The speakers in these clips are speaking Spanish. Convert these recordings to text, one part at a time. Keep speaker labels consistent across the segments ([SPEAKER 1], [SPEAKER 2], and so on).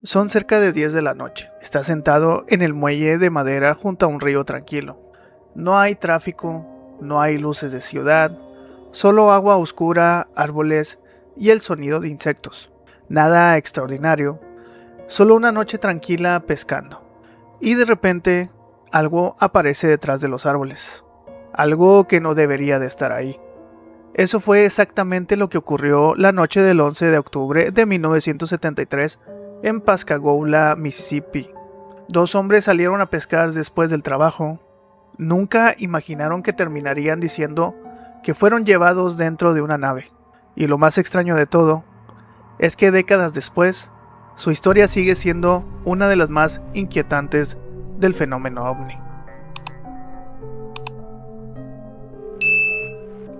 [SPEAKER 1] Son cerca de 10 de la noche. Está sentado en el muelle de madera junto a un río tranquilo. No hay tráfico, no hay luces de ciudad, solo agua oscura, árboles y el sonido de insectos. Nada extraordinario, solo una noche tranquila pescando. Y de repente, algo aparece detrás de los árboles. Algo que no debería de estar ahí. Eso fue exactamente lo que ocurrió la noche del 11 de octubre de 1973 en Pascagoula, Mississippi. Dos hombres salieron a pescar después del trabajo. Nunca imaginaron que terminarían diciendo que fueron llevados dentro de una nave. Y lo más extraño de todo es que décadas después, su historia sigue siendo una de las más inquietantes del fenómeno ovni.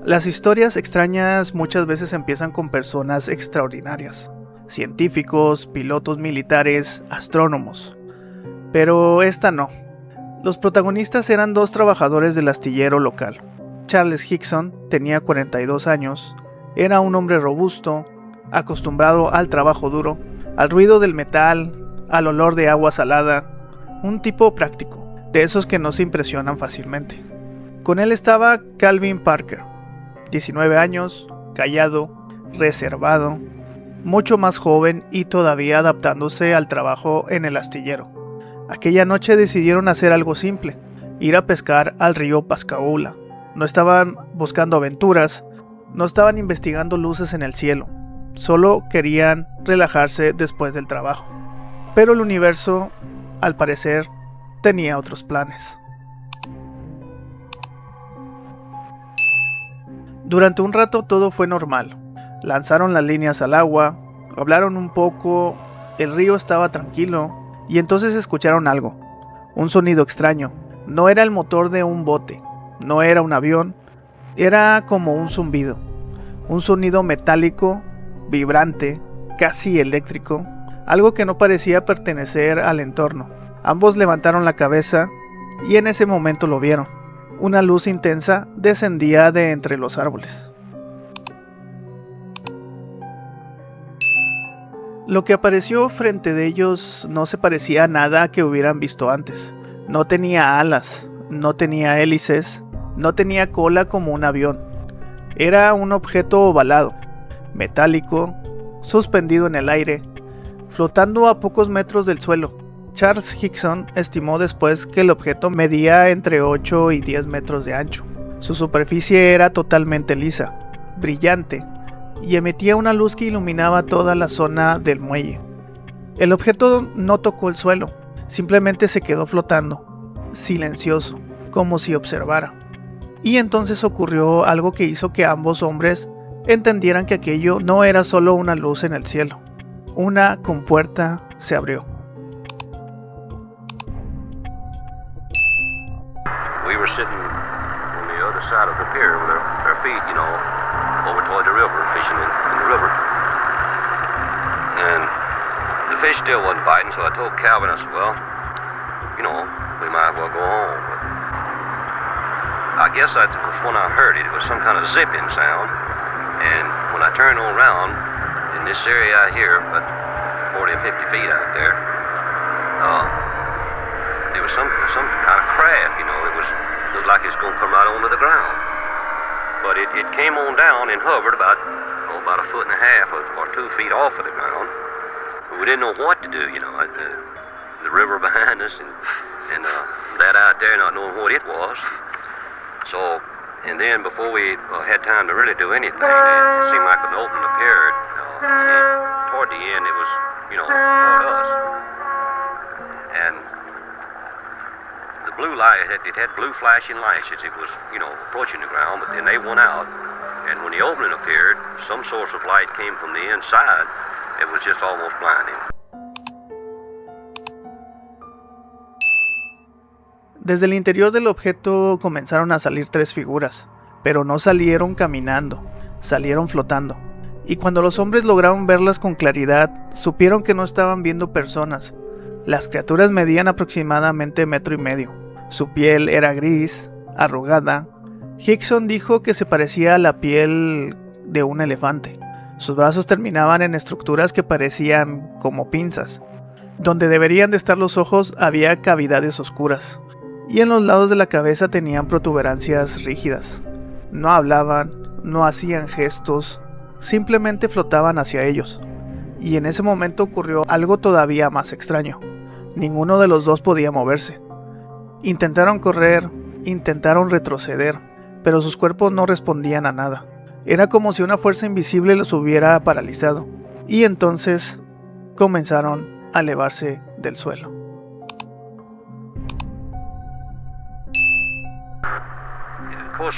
[SPEAKER 1] Las historias extrañas muchas veces empiezan con personas extraordinarias, científicos, pilotos militares, astrónomos. Pero esta no. Los protagonistas eran dos trabajadores del astillero local. Charles Hickson tenía 42 años, era un hombre robusto, acostumbrado al trabajo duro, al ruido del metal, al olor de agua salada, un tipo práctico, de esos que no se impresionan fácilmente. Con él estaba Calvin Parker, 19 años, callado, reservado, mucho más joven y todavía adaptándose al trabajo en el astillero. Aquella noche decidieron hacer algo simple, ir a pescar al río Pascagoula. No estaban buscando aventuras, no estaban investigando luces en el cielo, solo querían relajarse después del trabajo. Pero el universo, al parecer, tenía otros planes. Durante un rato todo fue normal. Lanzaron las líneas al agua, hablaron un poco, el río estaba tranquilo, y entonces escucharon algo, un sonido extraño. No era el motor de un bote, no era un avión, era como un zumbido, un sonido metálico, vibrante, casi eléctrico, algo que no parecía pertenecer al entorno. Ambos levantaron la cabeza y en ese momento lo vieron. Una luz intensa descendía de entre los árboles. Lo que apareció frente de ellos no se parecía a nada que hubieran visto antes. No tenía alas, no tenía hélices, no tenía cola como un avión. Era un objeto ovalado, metálico, suspendido en el aire, flotando a pocos metros del suelo. Charles Hickson estimó después que el objeto medía entre 8 y 10 metros de ancho. Su superficie era totalmente lisa, brillante, y emitía una luz que iluminaba toda la zona del muelle. El objeto no tocó el suelo, simplemente se quedó flotando, silencioso, como si observara. Y entonces ocurrió algo que hizo que ambos hombres entendieran que aquello no era solo una luz en el cielo. Una compuerta se abrió.
[SPEAKER 2] We were sitting on the other side of the pier with our feet, over toward the river, fishing in the river. And the fish still wasn't biting, so I told Calvin, I said, well, we might as well go on. But I guess that's when I heard it. It was some kind of zipping sound. And when I turned around, in this area out here, about 40 or 50 feet out there, there was some kind of craft, it looked like it was going to come right onto the ground. But it came on down and hovered about a foot and a half or 2 feet off of the ground. We didn't know what to do, the river behind us and that out there not knowing what it was. So, and then before we had time to really do anything, it seemed like an opening appeared. And toward the end, it was, toward us. And the blue light, it had blue flashing lights as it was, approaching the ground, but then they went out. And when the opening appeared, some source of light came from the inside. It was just almost blinding.
[SPEAKER 1] Desde el interior del objeto comenzaron a salir 3 figuras, pero no salieron caminando, salieron flotando. Y cuando los hombres lograron verlas con claridad, supieron que no estaban viendo personas. Las criaturas medían aproximadamente 1,5 metros. Su piel era gris, arrugada. Hickson dijo que se parecía a la piel de un elefante. Sus brazos terminaban en estructuras que parecían como pinzas. Donde deberían de estar los ojos había cavidades oscuras, y en los lados de la cabeza tenían protuberancias rígidas. No hablaban, no hacían gestos, simplemente flotaban hacia ellos. Y en ese momento ocurrió algo todavía más extraño. Ninguno de los dos podía moverse. Intentaron correr, intentaron retroceder, pero sus cuerpos no respondían a nada. Era como si una fuerza invisible los hubiera paralizado. Y entonces comenzaron a elevarse del suelo.
[SPEAKER 2] Of course,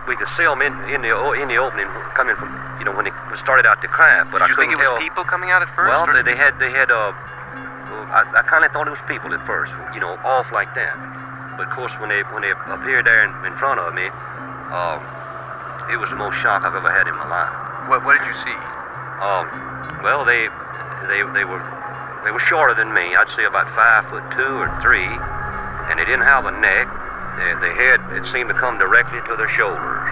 [SPEAKER 2] we could see them in the opening coming from, when it started out to craft. But
[SPEAKER 3] Did you think it was people coming out at first?
[SPEAKER 2] Well, they had. I kind of thought it was people at first, off like that. But of course, when they appeared there in front of me, it was the most shock I've ever had in my life.
[SPEAKER 3] What did you see?
[SPEAKER 2] Well, they were shorter than me. I'd say about 5'2" or 3", and they didn't have a neck. The head, it seemed to come directly to their shoulders,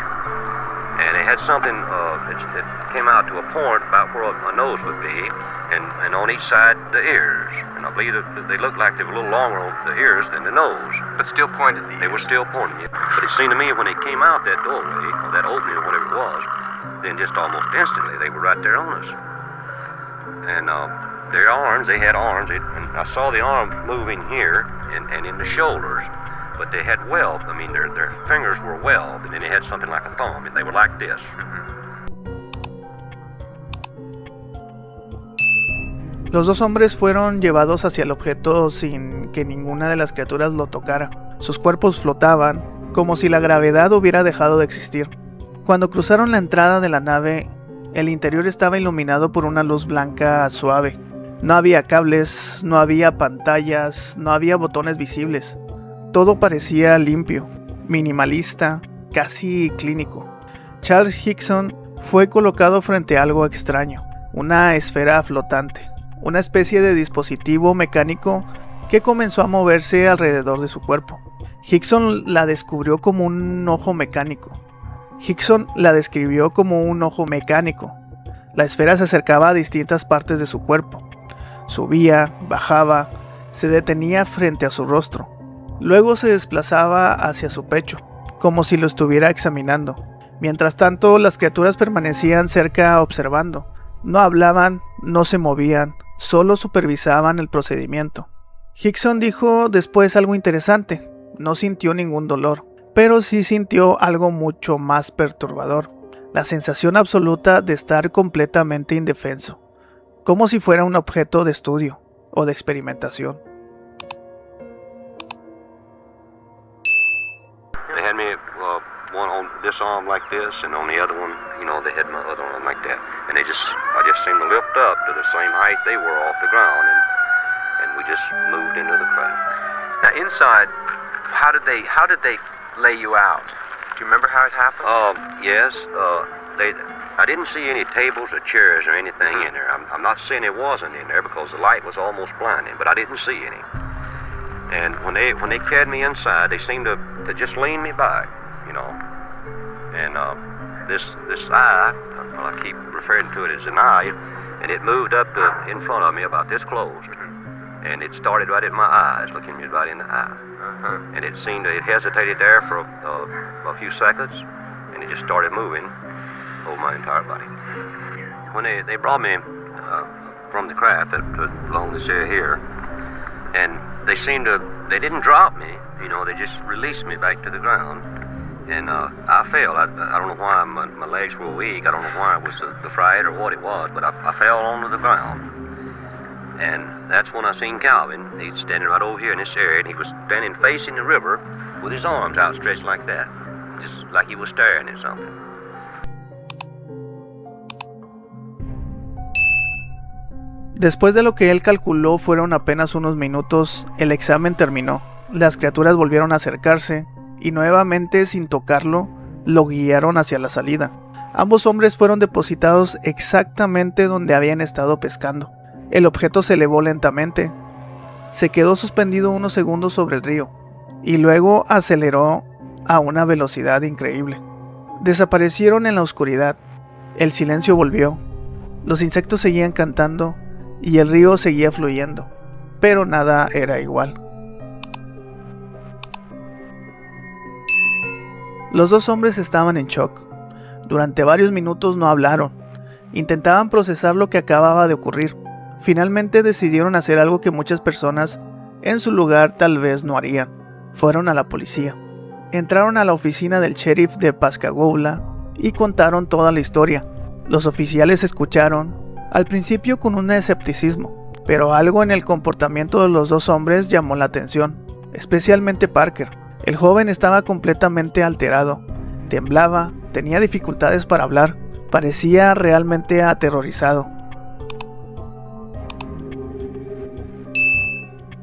[SPEAKER 2] and they had something that came out to a point about where a nose would be, and on each side the ears. And I believe that they looked like they were a little longer on the ears than the nose.
[SPEAKER 3] But still pointed the ears.
[SPEAKER 2] They were still pointing, yeah. But it seemed to me when they came out that doorway, or that opening, or whatever it was, then just almost instantly they were right there on us. And their arms, they had arms, and I saw the arm moving here and in the shoulders. But they had webbed, their fingers were webbed, and then they had something like a thumb, and they were like this.
[SPEAKER 1] Los dos hombres fueron llevados hacia el objeto sin que ninguna de las criaturas lo tocara. Sus cuerpos flotaban, como si la gravedad hubiera dejado de existir. Cuando cruzaron la entrada de la nave, el interior estaba iluminado por una luz blanca suave. No había cables, no había pantallas, no había botones visibles. Todo parecía limpio, minimalista, casi clínico. Charles Hickson fue colocado frente a algo extraño, una esfera flotante, una especie de dispositivo mecánico que comenzó a moverse alrededor de su cuerpo. Hickson la describió como un ojo mecánico. La esfera se acercaba a distintas partes de su cuerpo. Subía, bajaba, se detenía frente a su rostro. Luego se desplazaba hacia su pecho, como si lo estuviera examinando. Mientras tanto, las criaturas permanecían cerca observando. No hablaban, no se movían, solo supervisaban el procedimiento. Hickson dijo después algo interesante. No sintió ningún dolor, pero sí sintió algo mucho más perturbador. La sensación absoluta de estar completamente indefenso, como si fuera un objeto de estudio o de experimentación.
[SPEAKER 2] They had me one on this arm like this, and on the other one, they had my other arm like that. And I just seemed to lift up to the same height they were off the ground, and we just moved into the craft.
[SPEAKER 3] Now inside, how did they lay you out? Do you remember how it happened?
[SPEAKER 2] Yes. I didn't see any tables or chairs or anything in there. I'm not saying there wasn't in there because the light was almost blinding, but I didn't see any. And when they carried me inside, they seemed to just lean me back, And this eye, well, I keep referring to it as an eye, and it moved up in front of me about this close. And it started right at my eyes, looking me right in the eye. And it hesitated there for a few seconds, and it just started moving over my entire body. When they brought me from the craft along this area here, and they didn't drop me, they just released me back to the ground. And I fell. I don't know why my legs were weak. I don't know why it was the fright or what it was, but I fell onto the ground. And that's when I seen Calvin. He's standing right over here in this area, and he was standing facing the river with his arms outstretched like that, just like he was staring at something.
[SPEAKER 1] Después de lo que él calculó fueron apenas unos minutos, el examen terminó. Las criaturas volvieron a acercarse, y nuevamente sin tocarlo, lo guiaron hacia la salida. Ambos hombres fueron depositados exactamente donde habían estado pescando. El objeto se elevó lentamente, se quedó suspendido unos segundos sobre el río, y luego aceleró a una velocidad increíble. Desaparecieron en la oscuridad, el silencio volvió, los insectos seguían cantando, y el río seguía fluyendo. pero nada era igual. Los dos hombres estaban en shock. Durante varios minutos no hablaron. Intentaban procesar lo que acababa de ocurrir. Finalmente decidieron hacer algo que muchas personas en su lugar tal vez no harían. Fueron a la policía. Entraron a la oficina del sheriff de Pascagoula y contaron toda la historia. Los oficiales escucharon, al principio con un escepticismo, pero algo en el comportamiento de los dos hombres llamó la atención, especialmente Parker. El joven estaba completamente alterado, temblaba, tenía dificultades para hablar, parecía realmente aterrorizado.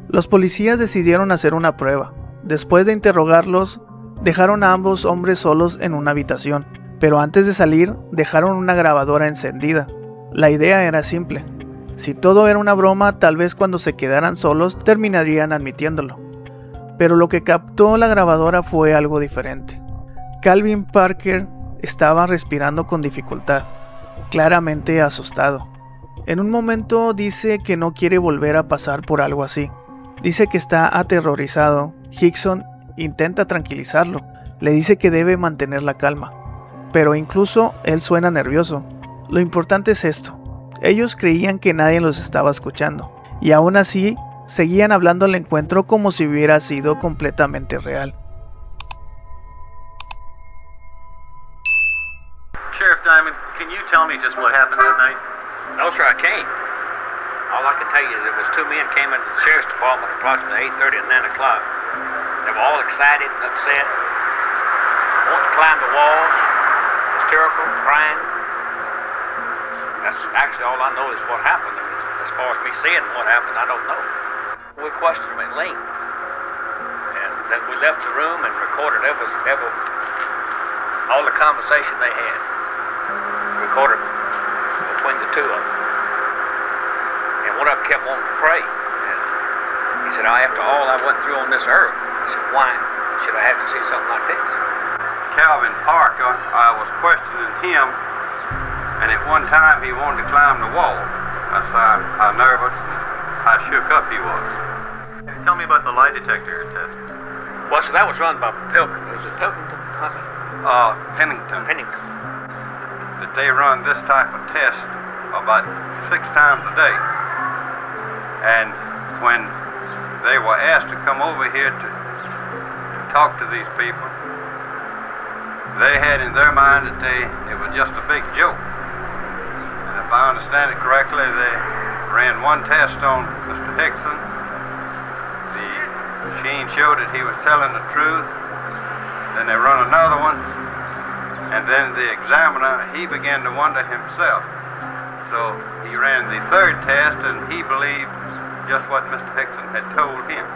[SPEAKER 1] Los policías decidieron hacer una prueba. Después de interrogarlos, dejaron a ambos hombres solos en una habitación, pero antes de salir dejaron una grabadora encendida. La idea era simple. Si todo era una broma, tal vez cuando se quedaran solos terminarían admitiéndolo. Pero lo que captó la grabadora fue algo diferente. Calvin Parker estaba respirando con dificultad, claramente asustado. En un momento dice que no quiere volver a pasar por algo así. Dice que está aterrorizado. Hickson intenta tranquilizarlo. Le dice que debe mantener la calma. Pero incluso él suena nervioso. Lo importante es esto. Ellos creían que nadie los estaba escuchando. Y aún así, seguían hablando al encuentro como si hubiera sido completamente real.
[SPEAKER 4] Sheriff Diamond, can you tell me just what happened that night?
[SPEAKER 5] No, sir, I can't. All I can tell you is there was two men came into the sheriff's department approximately 8:30 and 9 o'clock. They were all excited and upset, wanting to climb the walls, hysterical, crying. That's actually all I know is what happened. I mean, as far as me seeing what happened, I don't know. We questioned them at length, and then we left the room and recorded all the conversation they had. Recorded between the two of them. And one of them kept wanting to pray. And he said, after all I went through on this earth, I said, why should I have to see something like this?
[SPEAKER 6] Calvin Parker, I was questioning him, and at one time he wanted to climb the wall. That's how nervous and how shook up he was.
[SPEAKER 4] Tell me about the lie detector test.
[SPEAKER 5] Well, so that was run by Pilkington. Was it Pilkington?
[SPEAKER 6] Pennington.
[SPEAKER 5] Pennington.
[SPEAKER 6] That they run this type of test about 6 times a day. And when they were asked to come over here to talk to these people, they had in their mind that it was just a big joke. And if I understand it correctly, they ran one test on Mr. Hickson. The machine showed that he was telling the truth. Then they run another one. And then the examiner, he began to wonder himself. So he ran the third test and he believed just what Mr. Hickson had told him.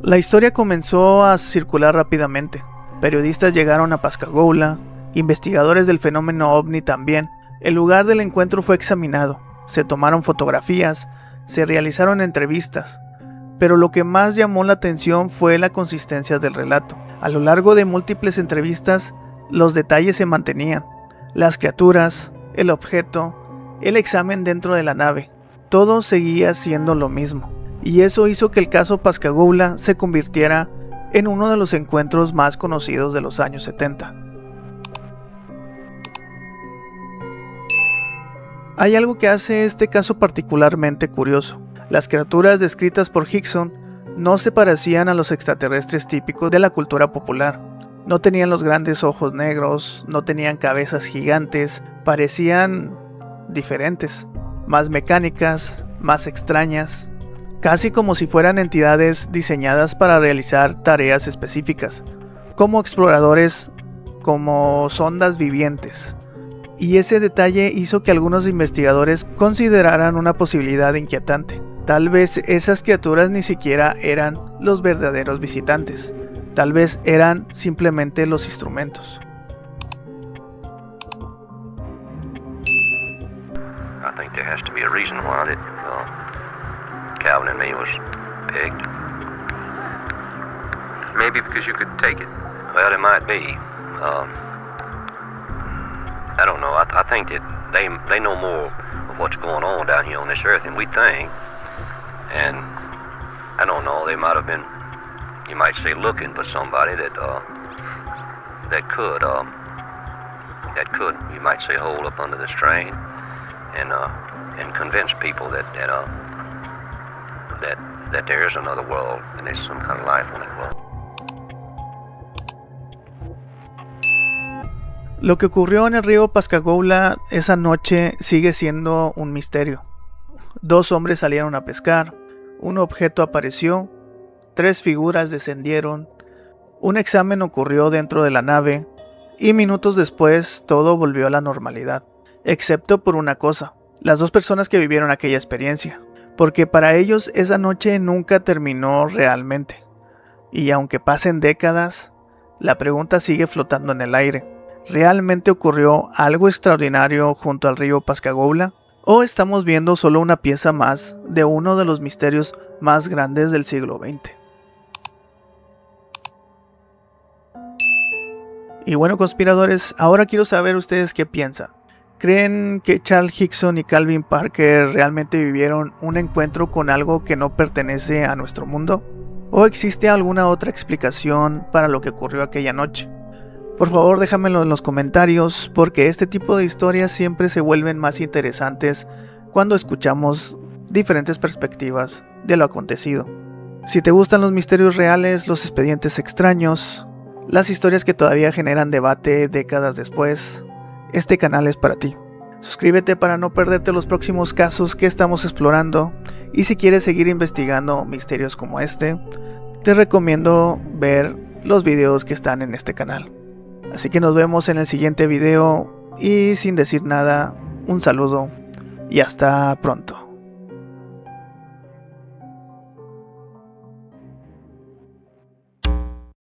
[SPEAKER 1] La historia comenzó a circular rápidamente. Periodistas llegaron a Pascagoula, investigadores del fenómeno ovni también. El lugar del encuentro fue examinado, se tomaron fotografías, se realizaron entrevistas. Pero lo que más llamó la atención fue la consistencia del relato. A lo largo de múltiples entrevistas, los detalles se mantenían. Las criaturas, el objeto, el examen dentro de la nave, todo seguía siendo lo mismo. Y eso hizo que el caso Pascagoula se convirtiera en uno de los encuentros más conocidos de los años 70. Hay algo que hace este caso particularmente curioso. Las criaturas descritas por Hickson no se parecían a los extraterrestres típicos de la cultura popular. No tenían los grandes ojos negros, no tenían cabezas gigantes, parecían diferentes, más mecánicas, más extrañas, casi como si fueran entidades diseñadas para realizar tareas específicas, como exploradores, como sondas vivientes. Y ese detalle hizo que algunos investigadores consideraran una posibilidad inquietante. Tal vez esas criaturas ni siquiera eran los verdaderos visitantes. Tal vez eran simplemente los instrumentos.
[SPEAKER 2] I think there has to be a reason why that Calvin and me was picked.
[SPEAKER 3] Maybe because you could take it.
[SPEAKER 2] Well, it might be. I don't know. I think that they know more of what's going on down here on this earth than we think. And I don't know, they might have been, you might say, looking for somebody that could, you might say, hold up under the strain and convince people that there is another world and there's some kind of life on that world.
[SPEAKER 1] Lo que ocurrió en el río Pascagoula esa noche sigue siendo un misterio. 2 hombres salieron a pescar, un objeto apareció, 3 figuras descendieron, un examen ocurrió dentro de la nave y minutos después todo volvió a la normalidad, excepto por una cosa, las 2 personas que vivieron aquella experiencia, porque para ellos esa noche nunca terminó realmente. Y aunque pasen décadas, la pregunta sigue flotando en el aire. ¿Realmente ocurrió algo extraordinario junto al río Pascagoula? ¿O estamos viendo solo una pieza más de uno de los misterios más grandes del siglo XX? Y bueno, conspiradores, ahora quiero saber ustedes qué piensan. ¿Creen que Charles Hickson y Calvin Parker realmente vivieron un encuentro con algo que no pertenece a nuestro mundo? ¿O existe alguna otra explicación para lo que ocurrió aquella noche? Por favor, déjamelo en los comentarios, porque este tipo de historias siempre se vuelven más interesantes cuando escuchamos diferentes perspectivas de lo acontecido. Si te gustan los misterios reales, los expedientes extraños, las historias que todavía generan debate décadas después, este canal es para ti. Suscríbete para no perderte los próximos casos que estamos explorando, y si quieres seguir investigando misterios como este, te recomiendo ver los videos que están en este canal. Así que nos vemos en el siguiente video y sin decir nada, un saludo y hasta pronto.